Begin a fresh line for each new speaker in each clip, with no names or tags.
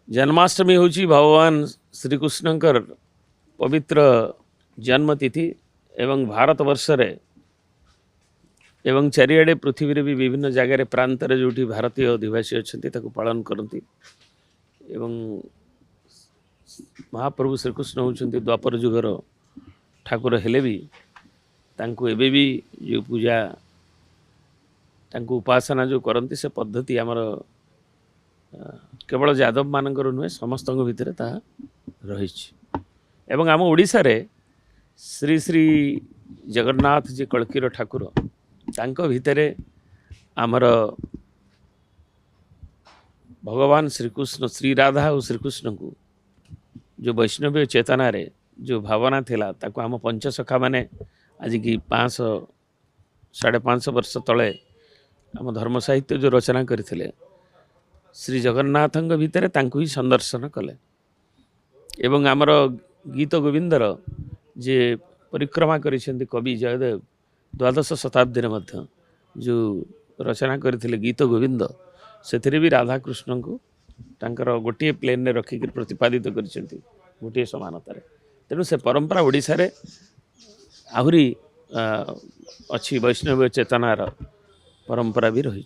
जन्माष्टमी हूँ भगवान श्रीकृष्णकर पवित्र जन्मतिथि एवं भारत वर्ष रे एवं चारिआडे पृथ्वी रे भी विभिन्न जगार प्रांत जो भारतीय अधिवासी अच्छा पालन करती एवं महाप्रभु श्रीकृष्ण होती द्वापर जुगर ठाकुर हेले भी तांको एबे भी जो पूजा तांको उपासना जो करती से पद्धति आमर केवल यादव मानकर नुहे समस्त भितर ता रही एवं आम ओडिशा रे श्री श्री जगन्नाथ जी कलकीर ठाकुर तांको भितरे आमर भगवान श्रीकृष्ण श्री राधा और श्रीकृष्ण को जो वैष्णव चेतना रे जो भावना थिला ताको आम पंचसखा माने आज की 500 550 वर्ष तले आम धर्म साहित्य जो रचना करथिले श्री जगन्नाथ भितर तांको ही संदर्शन कले एवं आमर गीत गोविंदर जे परिक्रमा करिसेंती कवि जयदेव द्वादश शताब्दी मध्य जो रचना करथिले गीत गोविंद से भी राधा कृष्ण को तांकर गोटे प्लेन ने रखिक प्रतिपादित करिसेंती गोटे समानतार तेणु से परंपरा ओडिशा रे आहुरी अच्छी वैष्णव चेतनार परंपरा भी रही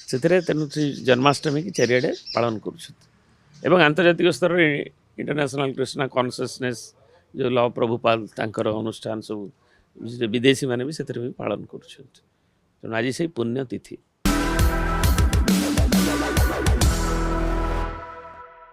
से तेणु जन्माष्टमी की चारिआडे पालन कर आंतर्जातिक स्तर में इंटरनेशनल कृष्णा कॉन्शियसनेस जो लव प्रभुपाल तांकर अनुष्ठान सब विदेशी माने भी से पालन कर आज से पुण्य तिथि।